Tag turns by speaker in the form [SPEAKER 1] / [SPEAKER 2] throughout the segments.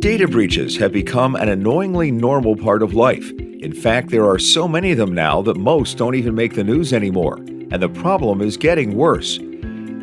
[SPEAKER 1] Data breaches have become an annoyingly normal part of life. In fact, there are so many of them now that most don't even make the news anymore. And the problem is getting worse.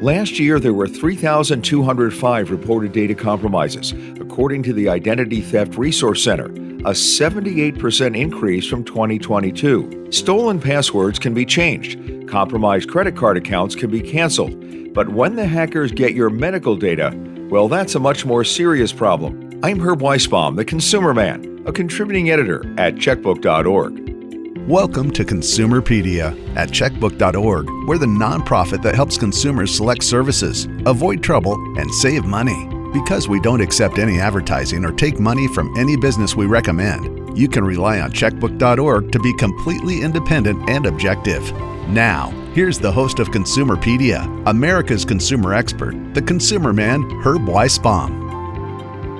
[SPEAKER 1] Last year, there were 3,205 reported data compromises, according to the Identity Theft Resource Center, a 78% increase from 2022. Stolen passwords can be changed. Compromised credit card accounts can be canceled. But when the hackers get your medical data, well, that's a much more serious problem. I'm Herb Weisbaum, the Consumer Man, a contributing editor at checkbook.org.
[SPEAKER 2] Welcome to Consumerpedia at checkbook.org. We're the nonprofit that helps consumers select services, avoid trouble, and save money. Because we don't accept any advertising or take money from any business we recommend, you can rely on checkbook.org to be completely independent and objective. Now, here's the host of Consumerpedia, America's consumer expert, the Consumer Man, Herb Weisbaum.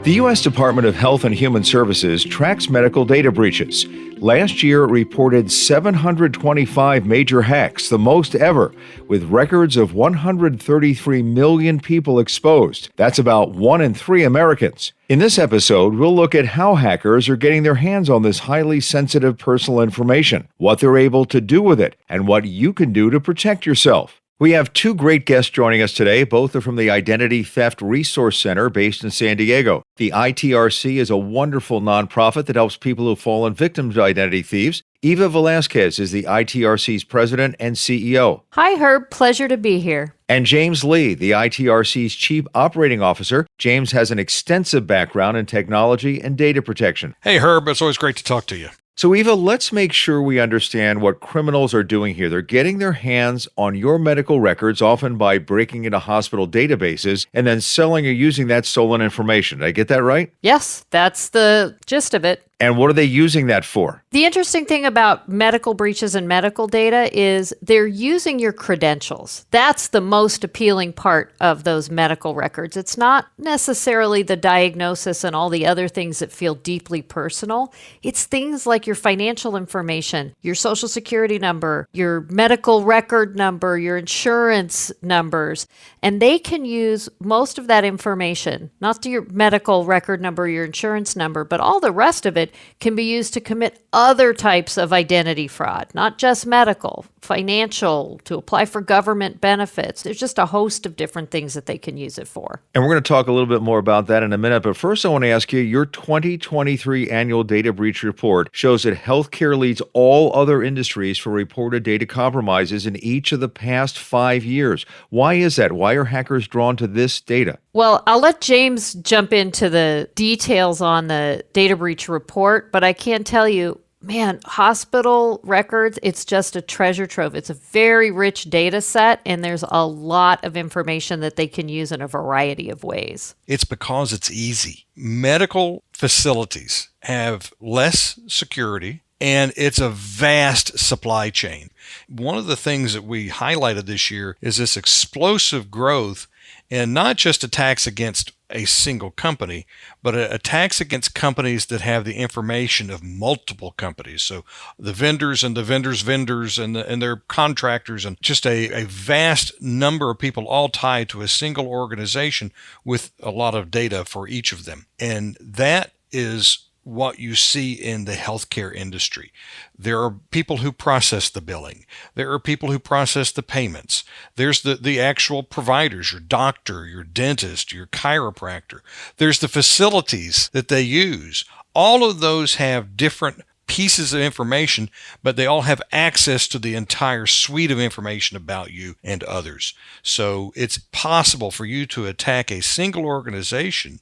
[SPEAKER 1] The U.S. Department of Health and Human Services tracks medical data breaches. Last year, it reported 725 major hacks, the most ever, with records of 133 million people exposed. That's about 1 in 3 Americans. In this episode, we'll look at how hackers are getting their hands on this highly sensitive personal information, what they're able to do with it, and what you can do to protect yourself. We have 2 great guests joining us today. Both are from the Identity Theft Resource Center based in San Diego. The ITRC is a wonderful nonprofit that helps people who've fallen victim to identity thieves. Eva Velasquez is the ITRC's president and CEO.
[SPEAKER 3] Hi, Herb. Pleasure to be here.
[SPEAKER 1] And James Lee, the ITRC's chief operating officer. James has an extensive background in technology and data protection.
[SPEAKER 4] Hey, Herb. It's always great to talk to you.
[SPEAKER 1] So, Eva, let's make sure we understand what criminals are doing here. They're getting their hands on your medical records, often by breaking into hospital databases, and then selling or using that stolen information. Did I get that right?
[SPEAKER 3] Yes, that's the gist of it.
[SPEAKER 1] And what are they using that for?
[SPEAKER 3] The interesting thing about medical breaches and medical data is they're using your credentials. That's the most appealing part of those medical records. It's not necessarily the diagnosis and all the other things that feel deeply personal. It's things like your financial information, your social security number, your medical record number, your insurance numbers. And they can use most of that information, not your medical record number, your insurance number, but all the rest of it can be used to commit other types of identity fraud, not just medical, financial, to apply for government benefits. There's just a host of different things that they can use it for.
[SPEAKER 1] And we're going to talk a little bit more about that in a minute. But first, I want to ask you, your 2023 annual data breach report shows that healthcare leads all other industries for reported data compromises in each of the past 5 years. Why is that? Why are hackers drawn to this data?
[SPEAKER 3] Well, I'll let James jump into the details on the data breach report, but I can tell you, man, hospital records, it's just a treasure trove. It's a very rich data set, and there's a lot of information that they can use in a variety of ways.
[SPEAKER 4] It's because it's easy. Medical facilities have less security, and it's a vast supply chain. One of the things that we highlighted this year is this explosive growth, and not just attacks against a single company, but attacks against companies that have the information of multiple companies. So the vendors and the vendors' vendors and their contractors, and just a vast number of people all tied to a single organization with a lot of data for each of them. And that is what you see in the healthcare industry. There are people who process the billing. There are people who process the payments. There's the actual providers, your doctor, your dentist, your chiropractor. There's the facilities that they use. All of those have different pieces of information, but they all have access to the entire suite of information about you and others. So it's possible for you to attack a single organization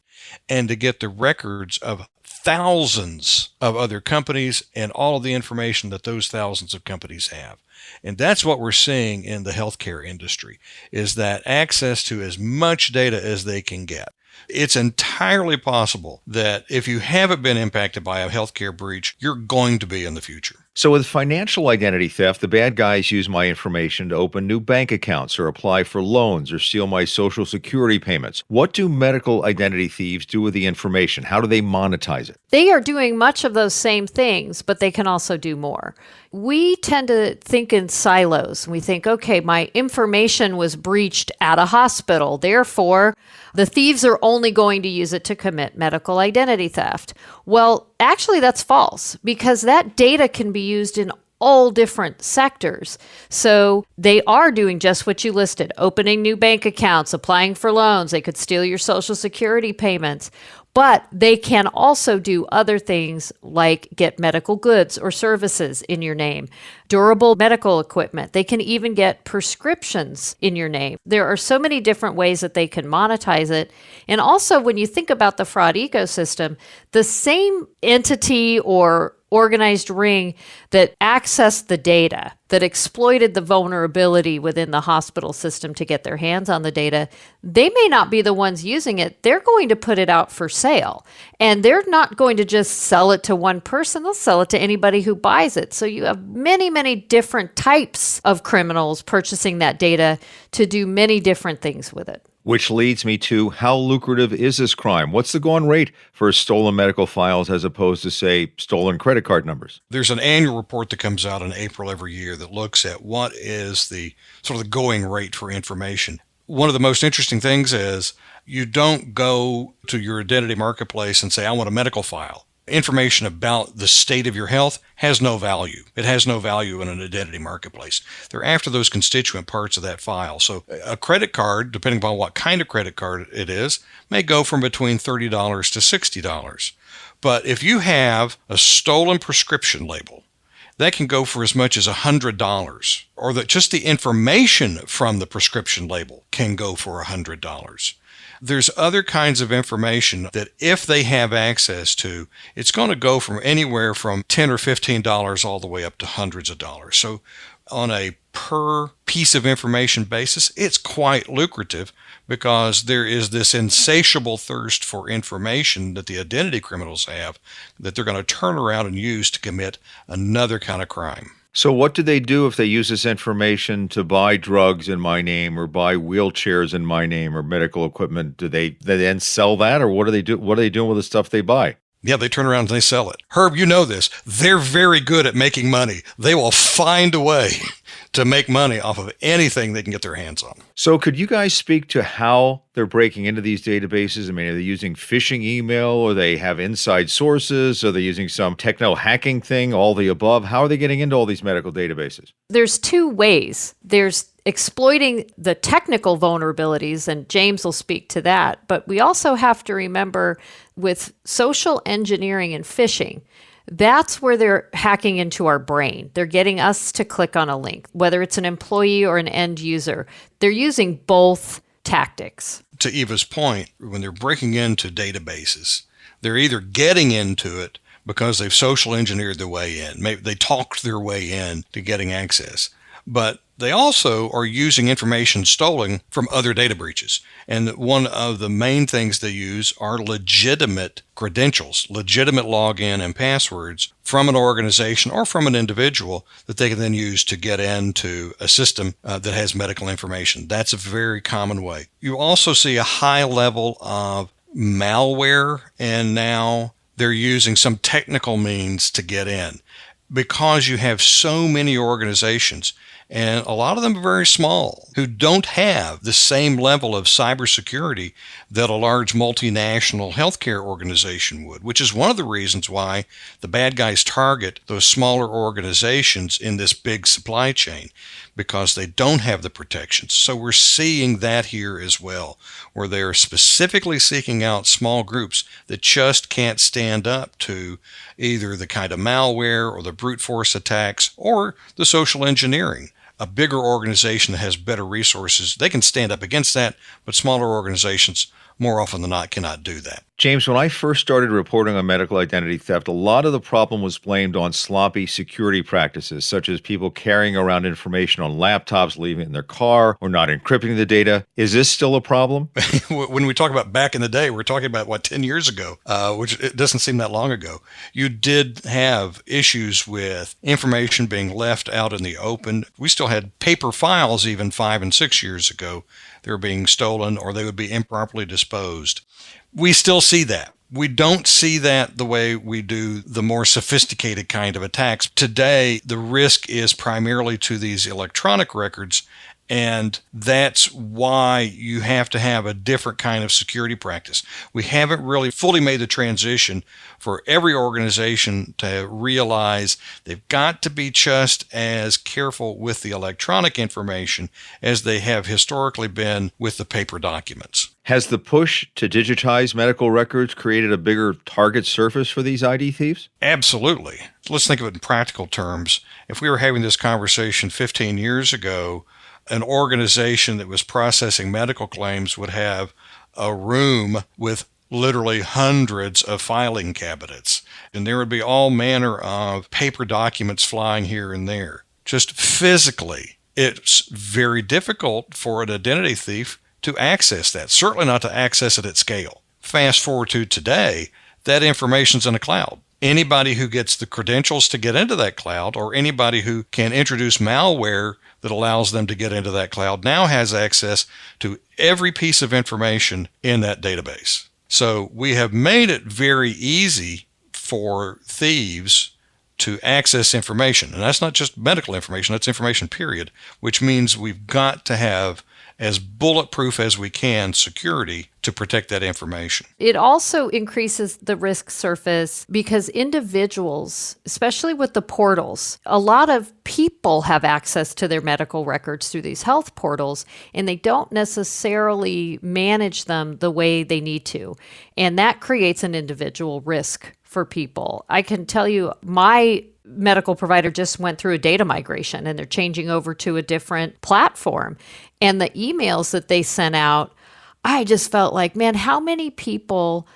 [SPEAKER 4] and to get the records of thousands of other companies and all of the information that those thousands of companies have. And that's what we're seeing in the healthcare industry, is that access to as much data as they can get. It's entirely possible that if you haven't been impacted by a healthcare breach, you're going to be in the future.
[SPEAKER 1] So with financial identity theft, the bad guys use my information to open new bank accounts or apply for loans or steal my social security payments. What do medical identity thieves do with the information? How do they monetize it?
[SPEAKER 3] They are doing much of those same things, but they can also do more. we tend to think in silos. We think, okay, my information was breached at a hospital. Therefore, the thieves are only going to use it to commit medical identity theft. Well, actually, that's false because that data can be used in all different sectors. So they are doing just what you listed, opening new bank accounts, applying for loans. They could steal your Social Security payments. But they can also do other things like get medical goods or services in your name, durable medical equipment. They can even get prescriptions in your name. There are so many different ways that they can monetize it. And also, when you think about the fraud ecosystem, the same entity or organized ring that accessed the data, that exploited the vulnerability within the hospital system to get their hands on the data, they may not be the ones using it. They're going to put it out for sale. And they're not going to just sell it to one person. They'll sell it to anybody who buys it. So you have many, many different types of criminals purchasing that data to do many different things with it.
[SPEAKER 1] Which leads me to, how lucrative is this crime? What's the going rate for stolen medical files as opposed to, say, stolen credit card numbers?
[SPEAKER 4] There's an annual report that comes out in April every year that looks at what is the sort of the going rate for information. One of the most interesting things is you don't go to your identity marketplace and say, I want a medical file. Information about the state of your health has no value. It has no value in an identity marketplace. They're after those constituent parts of that file. So a credit card, depending upon what kind of credit card it is, may go from between $30 to $60. But if you have a stolen prescription label, that can go for as much as $100, or that just the information from the prescription label can go for $100. There's other kinds of information that if they have access to, it's going to go from anywhere from $10 or $15 all the way up to hundreds of dollars. So on a per piece of information basis, it's quite lucrative because there is this insatiable thirst for information that the identity criminals have that they're going to turn around and use to commit another kind of crime.
[SPEAKER 1] So what do they do if they use this information to buy drugs in my name or buy wheelchairs in my name or medical equipment? Do they then sell that, or what do they do? What are they doing with the stuff they buy?
[SPEAKER 4] Yeah, they turn around and they sell it. Herb, you know this. They're very good at making money. They will find a way to make money off of anything they can get their hands on.
[SPEAKER 1] So could you guys speak to how they're breaking into these databases? I mean, are they using phishing email, or they have inside sources? Are they using some techno hacking thing, all the above? How are they getting into all these medical databases?
[SPEAKER 3] There's two ways. There's exploiting the technical vulnerabilities, and James will speak to that. But we also have to remember with social engineering and phishing, that's where they're hacking into our brain. They're getting us to click on a link, whether it's an employee or an end user. They're using both tactics.
[SPEAKER 4] To Eva's point, when they're breaking into databases, they're either getting into it because they've social engineered their way in. Maybe they talked their way in to getting access. But they also are using information stolen from other data breaches. And one of the main things they use are legitimate credentials, legitimate login and passwords from an organization or from an individual that they can then use to get into a system that has medical information. That's a very common way. You also see a high level of malware, and now they're using some technical means to get in. Because you have so many organizations, and a lot of them are very small, who don't have the same level of cybersecurity that a large multinational healthcare organization would, which is one of the reasons why the bad guys target those smaller organizations in this big supply chain, because they don't have the protections. So we're seeing that here as well, where they're specifically seeking out small groups that just can't stand up to either the kind of malware or the brute force attacks or the social engineering. A bigger organization that has better resources, they can stand up against that, but smaller organizations, more often than not, cannot do that.
[SPEAKER 1] James, when I first started reporting on medical identity theft, a lot of the problem was blamed on sloppy security practices, such as people carrying around information on laptops, leaving it in their car, or not encrypting the data. Is this still a problem?
[SPEAKER 4] When we talk about back in the day, we're talking about, 10 years ago, which it doesn't seem that long ago. You did have issues with information being left out in the open. We still had paper files even 5 and 6 years ago. They were being stolen or they would be improperly disposed. We still see that. We don't see that the way we do the more sophisticated kind of attacks. Today, the risk is primarily to these electronic records, and that's why you have to have a different kind of security practice. We haven't really fully made the transition for every organization to realize they've got to be just as careful with the electronic information as they have historically been with the paper documents.
[SPEAKER 1] Has the push to digitize medical records created a bigger target surface for these ID thieves?
[SPEAKER 4] Absolutely. Let's think of it in practical terms. If we were having this conversation 15 years ago, an organization that was processing medical claims would have a room with literally hundreds of filing cabinets, and there would be all manner of paper documents flying here and there. Just physically, it's very difficult for an identity thief to access that, certainly not to access it at scale. Fast forward to today, that information's in a cloud. Anybody who gets the credentials to get into that cloud, or anybody who can introduce malware that allows them to get into that cloud, now has access to every piece of information in that database. So we have made it very easy for thieves to access information. And that's not just medical information, that's information, period, which means we've got to have as bulletproof as we can security to protect that information.
[SPEAKER 3] It also increases the risk surface because individuals, especially with the portals, a lot of people have access to their medical records through these health portals, and they don't necessarily manage them the way they need to. And that creates an individual risk for people. I can tell you, my medical provider just went through a data migration and they're changing over to a different platform. And the emails that they sent out, I just felt like, man, how many people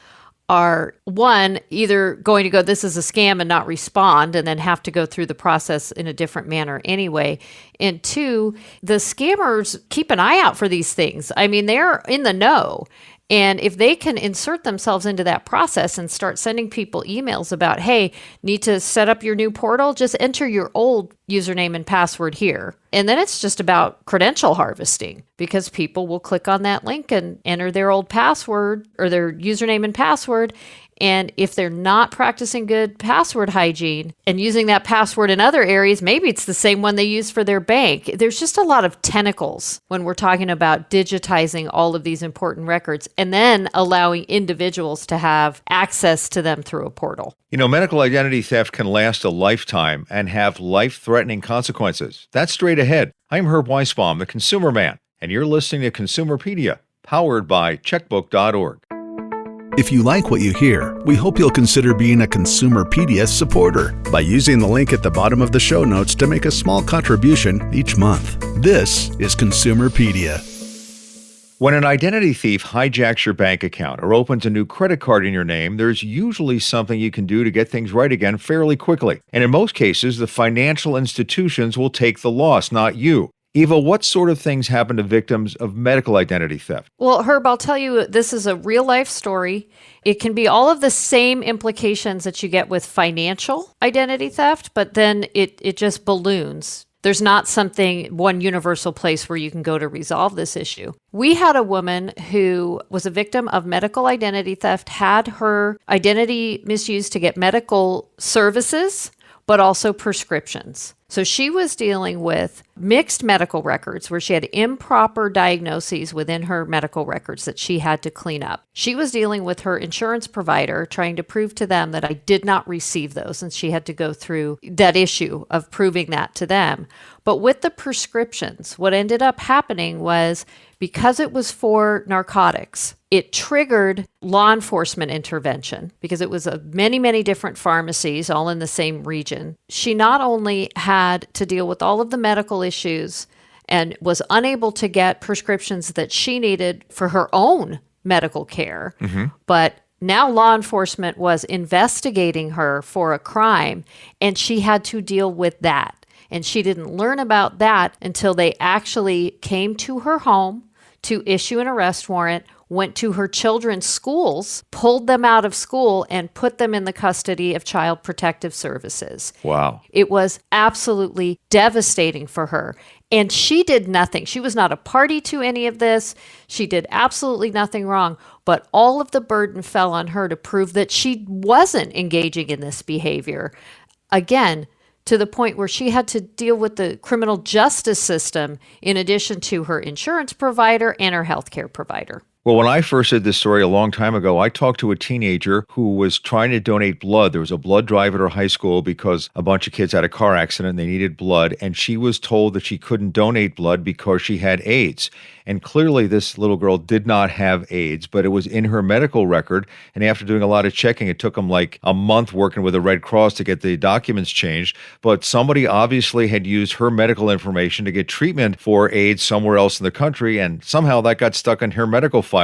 [SPEAKER 3] are, one, either going to go, this is a scam and not respond, and then have to go through the process in a different manner anyway. And two, the scammers keep an eye out for these things. I mean, they're in the know. And if they can insert themselves into that process and start sending people emails about, hey, need to set up your new portal, just enter your old username and password here. And then it's just about credential harvesting, because people will click on that link and enter their old password or their username and password. And if they're not practicing good password hygiene and using that password in other areas, maybe it's the same one they use for their bank. There's just a lot of tentacles when we're talking about digitizing all of these important records and then allowing individuals to have access to them through a portal.
[SPEAKER 1] You know, medical identity theft can last a lifetime and have life-threatening consequences. That's straight ahead. I'm Herb Weisbaum, the Consumer Man, and you're listening to Consumerpedia, powered by checkbook.org.
[SPEAKER 2] If you like what you hear, we hope you'll consider being a Consumerpedia supporter by using the link at the bottom of the show notes to make a small contribution each month. This is Consumerpedia.
[SPEAKER 1] When an identity thief hijacks your bank account or opens a new credit card in your name, there's usually something you can do to get things right again fairly quickly. And in most cases, the financial institutions will take the loss, not you. Eva, what sort of things happen to victims of medical identity theft?
[SPEAKER 3] Well, Herb, I'll tell you, this is a real life story. It can be all of the same implications that you get with financial identity theft, but then it just balloons. There's not one universal place where you can go to resolve this issue. We had a woman who was a victim of medical identity theft, had her identity misused to get medical services, but also prescriptions. So she was dealing with mixed medical records where she had improper diagnoses within her medical records that she had to clean up. She was dealing with her insurance provider, trying to prove to them that I did not receive those, and she had to go through that issue of proving that to them. But with the prescriptions, what ended up happening was, because it was for narcotics, it triggered law enforcement intervention because it was many, many different pharmacies all in the same region. She not only had to deal with all of the medical issues and was unable to get prescriptions that she needed for her own medical care, but now law enforcement was investigating her for a crime, and she had to deal with that. And she didn't learn about that until they actually came to her home to issue an arrest warrant, went to her children's schools, pulled them out of school, and put them in the custody of Child Protective Services.
[SPEAKER 1] Wow.
[SPEAKER 3] It was absolutely devastating for her. And she did nothing. She was not a party to any of this. She did absolutely nothing wrong. but all of the burden fell on her to prove that she wasn't engaging in this behavior. Again, to the point where she had to deal with the criminal justice system in addition to her insurance provider and her healthcare provider.
[SPEAKER 1] Well, when I first did this story a long time ago, I talked to a teenager who was trying to donate blood. There was a blood drive at her high school because a bunch of kids had a car accident and they needed blood. And she was told that she couldn't donate blood because she had AIDS. And clearly this little girl did not have AIDS, but it was in her medical record. And after doing a lot of checking, it took them like a month working with the Red Cross to get the documents changed. But somebody obviously had used her medical information to get treatment for AIDS somewhere else in the country. And somehow that got stuck in her medical file.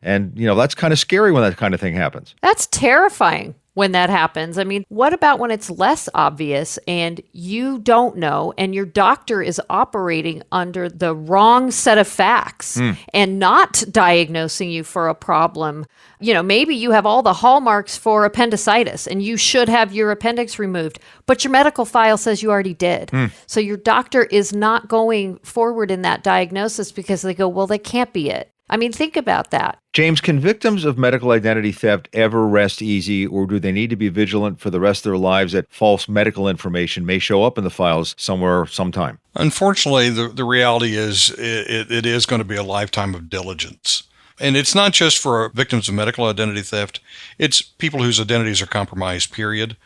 [SPEAKER 1] And, that's kind of scary when that kind of thing happens.
[SPEAKER 3] That's terrifying when that happens. I mean, what about when it's less obvious and you don't know and your doctor is operating under the wrong set of facts and not diagnosing you for a problem? Maybe you have all the hallmarks for appendicitis and you should have your appendix removed, but your medical file says you already did. So your doctor is not going forward in that diagnosis because they go, well, that can't be it. I mean, think about that.
[SPEAKER 1] James, can victims of medical identity theft ever rest easy, or do they need to be vigilant for the rest of their lives that false medical information may show up in the files somewhere, sometime?
[SPEAKER 4] Unfortunately, the reality is it is going to be a lifetime of diligence. And it's not just for victims of medical identity theft. It's people whose identities are compromised, period,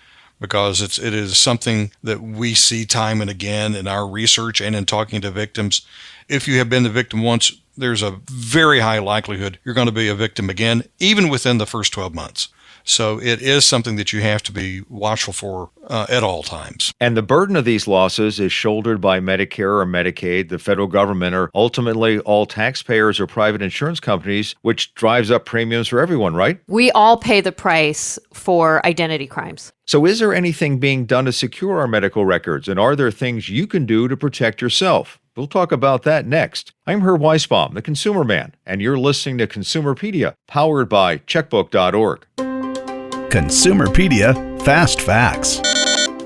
[SPEAKER 4] because it is something that we see time and again in our research and in talking to victims. If you have been the victim once, there's a very high likelihood you're going to be a victim again, even within the first 12 months. So it is something that you have to be watchful for at all times.
[SPEAKER 1] And the burden of these losses is shouldered by Medicare or Medicaid, the federal government, or ultimately all taxpayers or private insurance companies, which drives up premiums for everyone, right?
[SPEAKER 3] We all pay the price for identity crimes.
[SPEAKER 1] So is there anything being done to secure our medical records? And are there things you can do to protect yourself? We'll talk about that next. I'm Herb Weisbaum, the Consumer Man, and you're listening to Consumerpedia, powered by checkbook.org.
[SPEAKER 2] Consumerpedia Fast Facts.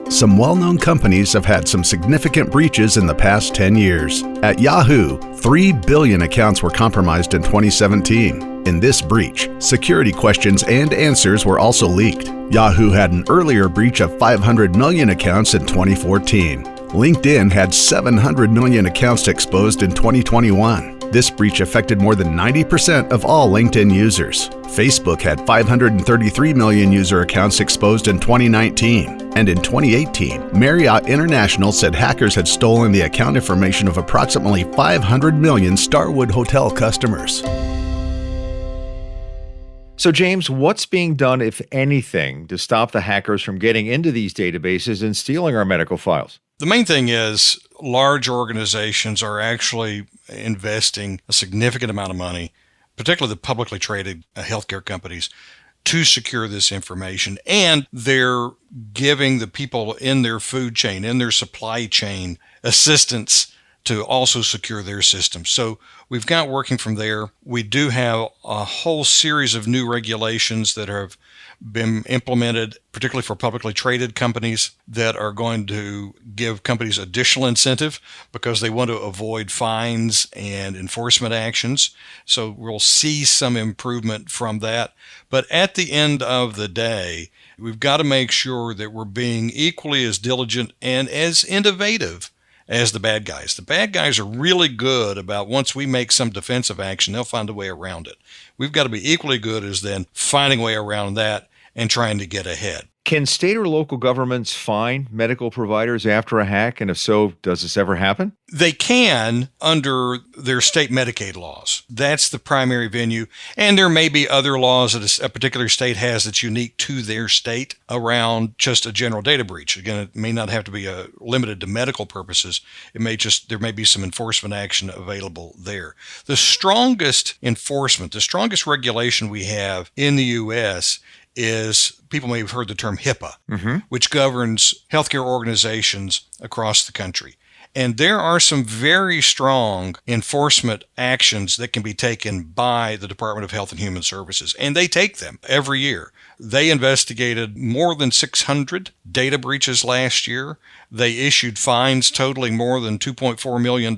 [SPEAKER 2] Some well-known companies have had some significant breaches in the past 10 years. At Yahoo, 3 billion accounts were compromised in 2017. In this breach, security questions and answers were also leaked. Yahoo had an earlier breach of 500 million accounts in 2014. LinkedIn had 700 million accounts exposed in 2021. This breach affected more than 90% of all LinkedIn users. Facebook had 533 million user accounts exposed in 2019. And in 2018, Marriott International said hackers had stolen the account information of approximately 500 million Starwood Hotel customers.
[SPEAKER 1] So, James, what's being done, if anything, to stop the hackers from getting into these databases and stealing our medical files?
[SPEAKER 4] The main thing is large organizations are actually investing a significant amount of money, particularly the publicly traded healthcare companies, to secure this information. And they're giving the people in their food chain, in their supply chain, assistance to also secure their systems. So we've got working from there. We do have a whole series of new regulations that have been implemented, particularly for publicly traded companies, that are going to give companies additional incentive because they want to avoid fines and enforcement actions. So we'll see some improvement from that. But at the end of the day, we've got to make sure that we're being equally as diligent and as innovative as the bad guys. The bad guys are really good about once we make some defensive action, they'll find a way around it. We've got to be equally good as then finding a way around that and trying to get ahead.
[SPEAKER 1] Can state or local governments fine medical providers after a hack? And if so, does this ever happen?
[SPEAKER 4] They can under their state Medicaid laws. That's the primary venue. And there may be other laws that a particular state has that's unique to their state around just a general data breach. Again, it may not have to be limited to medical purposes. There may be some enforcement action available there. The strongest enforcement, the strongest regulation we have in the U.S. is, people may have heard the term HIPAA, which governs healthcare organizations across the country. And there are some very strong enforcement actions that can be taken by the Department of Health and Human Services, and they take them every year. They investigated more than 600 data breaches last year. They issued fines totaling more than $2.4 million.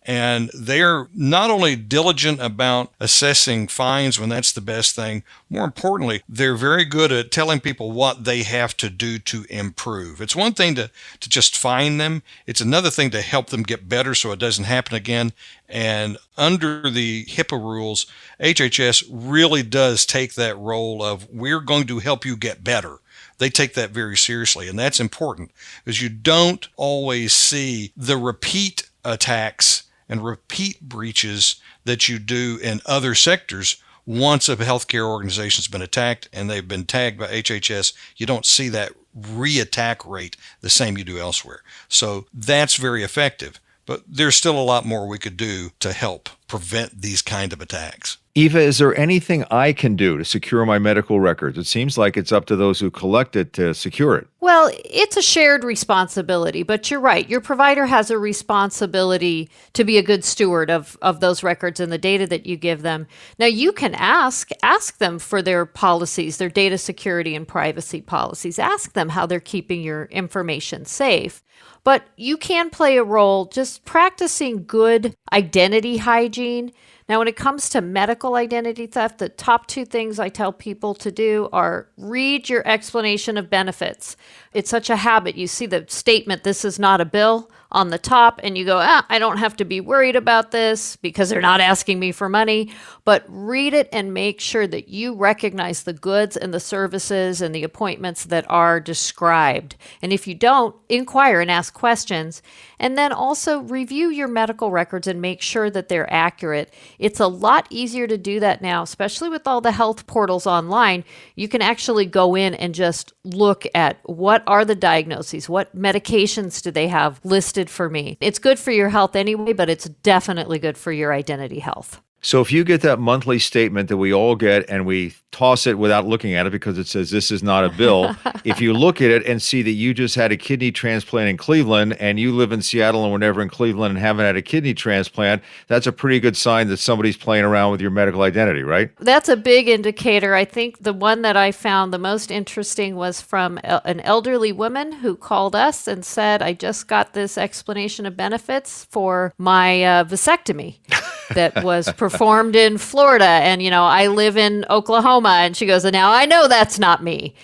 [SPEAKER 4] And they're not only diligent about assessing fines when that's the best thing, more importantly, they're very good at telling people what they have to do to improve. It's one thing to just fine them. It's another thing to help them get better so it doesn't happen again. And under the HIPAA rules, HHS really does take that role of, we're going to help you get better. They take that very seriously, and that's important because you don't always see the repeat attacks and repeat breaches that you do in other sectors. Once a healthcare organization's been attacked and they've been tagged by HHS, you don't see that re-attack rate the same you do elsewhere. So that's very effective. But there's still a lot more we could do to help prevent these kind of attacks.
[SPEAKER 1] Eva, is there anything I can do to secure my medical records? It seems like it's up to those who collect it to secure it.
[SPEAKER 3] Well, it's a shared responsibility, but you're right. Your provider has a responsibility to be a good steward of those records and the data that you give them. Now, you can ask them for their policies, their data security and privacy policies. Ask them how they're keeping your information safe. But you can play a role just practicing good identity hygiene. Now, when it comes to medical identity theft, the top two things I tell people to do are read your explanation of benefits. It's such a habit. You see the statement, "This is not a bill," on the top, and you go, I don't have to be worried about this because they're not asking me for money. But read it and make sure that you recognize the goods and the services and the appointments that are described. And if you don't, inquire and ask questions. And then also review your medical records and make sure that they're accurate. It's a lot easier to do that now, especially with all the health portals online. You can actually go in and just look at what are the diagnoses, what medications do they have listed for me. It's good for your health anyway, but it's definitely good for your identity health.
[SPEAKER 1] So if you get that monthly statement that we all get and we toss it without looking at it because it says this is not a bill, if you look at it and see that you just had a kidney transplant in Cleveland and you live in Seattle and were never in Cleveland and haven't had a kidney transplant, that's a pretty good sign that somebody's playing around with your medical identity, right?
[SPEAKER 3] That's a big indicator. I think the one that I found the most interesting was from an elderly woman who called us and said, I just got this explanation of benefits for my vasectomy that was performed in Florida. And, I live in Oklahoma. And she goes, and now I know that's not me.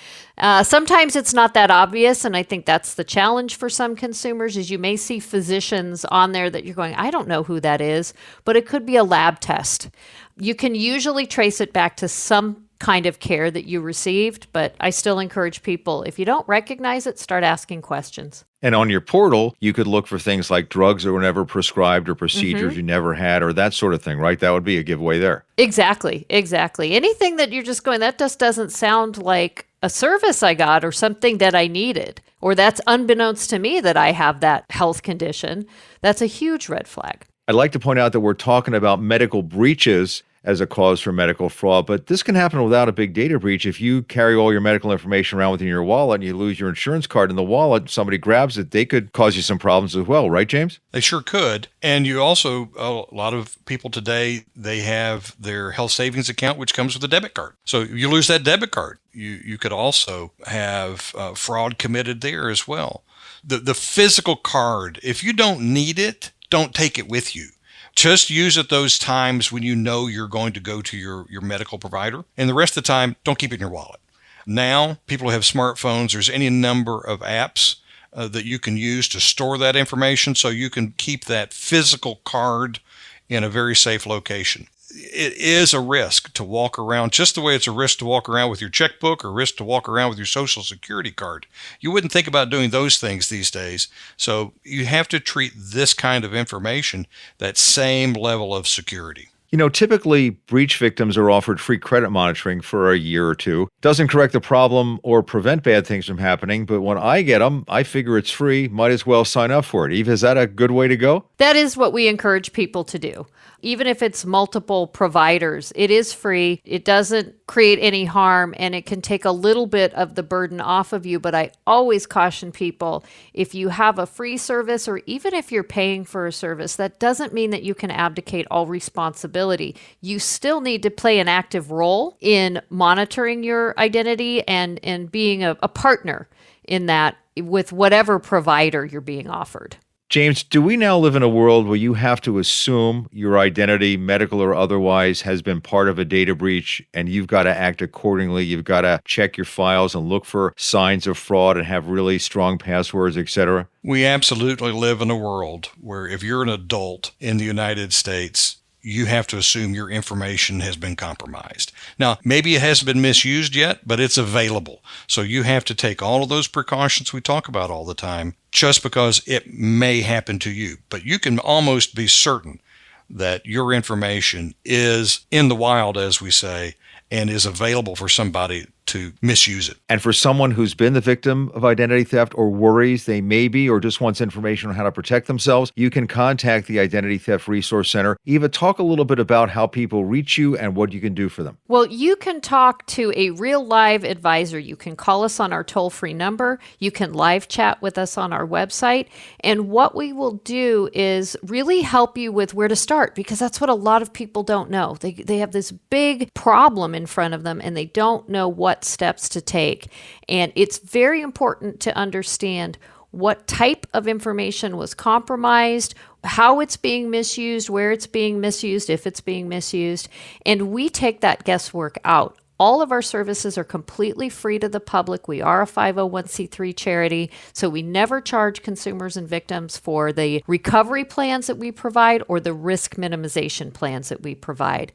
[SPEAKER 3] Sometimes it's not that obvious. And I think that's the challenge for some consumers is you may see physicians on there that you're going, I don't know who that is, but it could be a lab test. You can usually trace it back to some kind of care that you received, but I still encourage people, if you don't recognize it, start asking questions.
[SPEAKER 1] And on your portal, you could look for things like drugs that were never prescribed or procedures you never had or that sort of thing, right? That would be a giveaway there.
[SPEAKER 3] Exactly. Anything that you're just going, that just doesn't sound like a service I got or something that I needed, or that's unbeknownst to me that I have that health condition. That's a huge red flag.
[SPEAKER 1] I'd like to point out that we're talking about medical breaches as a cause for medical fraud, but this can happen without a big data breach. If you carry all your medical information around within your wallet and you lose your insurance card in the wallet, somebody grabs it, they could cause you some problems as well, right, James?
[SPEAKER 4] They sure could. And you also, a lot of people today, they have their health savings account, which comes with a debit card. So you lose that debit card. You could also have fraud committed there as well. The physical card, if you don't need it, don't take it with you. Just use it those times when you know you're going to go to your medical provider. And the rest of the time, don't keep it in your wallet. Now, people who have smartphones, there's any number of apps that you can use to store that information so you can keep that physical card in a very safe location. It is a risk to walk around, just the way it's a risk to walk around with your checkbook or a risk to walk around with your Social Security card. You wouldn't think about doing those things these days. So you have to treat this kind of information that same level of security.
[SPEAKER 1] Typically breach victims are offered free credit monitoring for a year or two. Doesn't correct the problem or prevent bad things from happening, but when I get them, I figure it's free, might as well sign up for it. Eve, is that a good way to go?
[SPEAKER 3] That is what we encourage people to do. Even if it's multiple providers, it is free. It doesn't create any harm, and it can take a little bit of the burden off of you. But I always caution people, if you have a free service or even if you're paying for a service, that doesn't mean that you can abdicate all responsibility. You still need to play an active role in monitoring your identity and being a partner in that with whatever provider you're being offered.
[SPEAKER 1] James, do we now live in a world where you have to assume your identity, medical or otherwise, has been part of a data breach and you've got to act accordingly? You've got to check your files and look for signs of fraud and have really strong passwords, et cetera?
[SPEAKER 4] We absolutely live in a world where if you're an adult in the United States, you have to assume your information has been compromised. Now, maybe it hasn't been misused yet, but it's available. So you have to take all of those precautions we talk about all the time just because it may happen to you. But you can almost be certain that your information is in the wild, as we say, and is available for somebody to misuse it.
[SPEAKER 1] And for someone who's been the victim of identity theft or worries they may be or just wants information on how to protect themselves, you can contact the Identity Theft Resource Center. Eva, talk a little bit about how people reach you and what you can do for them.
[SPEAKER 3] Well, you can talk to a real live advisor. You can call us on our toll-free number. You can live chat with us on our website. And what we will do is really help you with where to start, because that's what a lot of people don't know. They have this big problem in front of them and they don't know what steps to take. And it's very important to understand what type of information was compromised, how it's being misused, where it's being misused, if it's being misused. And we take that guesswork out. All of our services are completely free to the public. We are a 501c3 charity, so we never charge consumers and victims for the recovery plans that we provide or the risk minimization plans that we provide.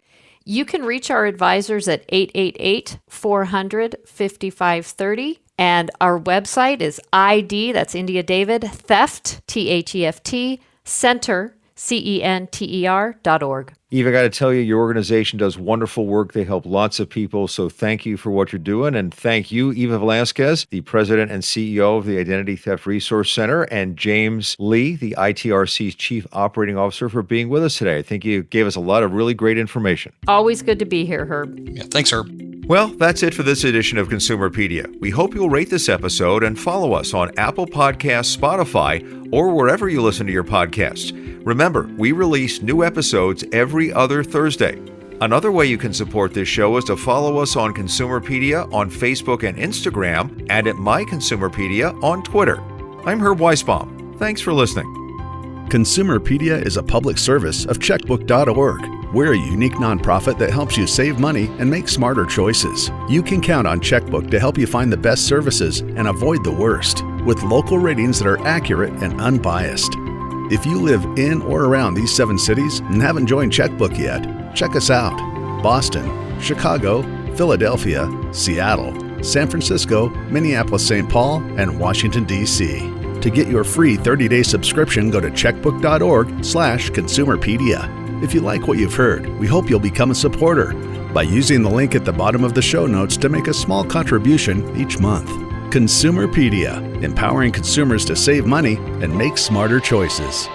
[SPEAKER 3] You can reach our advisors at 888-400-5530. And our website is ID, that's India David, theft, THEFT, center, CENTER.org.
[SPEAKER 1] Eve, I got to tell you, your organization does wonderful work. They help lots of people. So thank you for what you're doing. And thank you, Eva Velasquez, the president and CEO of the Identity Theft Resource Center, and James Lee, the ITRC's chief operating officer, for being with us today. I think you gave us a lot of really great information.
[SPEAKER 3] Always good to be here, Herb.
[SPEAKER 4] Yeah, thanks, Herb.
[SPEAKER 1] Well, that's it for this edition of Consumerpedia. We hope you'll rate this episode and follow us on Apple Podcasts, Spotify, or wherever you listen to your podcasts. Remember, we release new episodes every other Thursday. Another way you can support this show is to follow us on Consumerpedia on Facebook and Instagram, and at My Consumerpedia on Twitter. I'm Herb Weisbaum. Thanks for listening.
[SPEAKER 2] Consumerpedia is a public service of checkbook.org. We're a unique nonprofit that helps you save money and make smarter choices. You can count on Checkbook to help you find the best services and avoid the worst, with local ratings that are accurate and unbiased. If you live in or around these 7 cities and haven't joined Checkbook yet, check us out. Boston, Chicago, Philadelphia, Seattle, San Francisco, Minneapolis-St. Paul, and Washington, D.C. To get your free 30-day subscription, go to checkbook.org/consumerpedia. If you like what you've heard, we hope you'll become a supporter by using the link at the bottom of the show notes to make a small contribution each month. Consumerpedia, empowering consumers to save money and make smarter choices.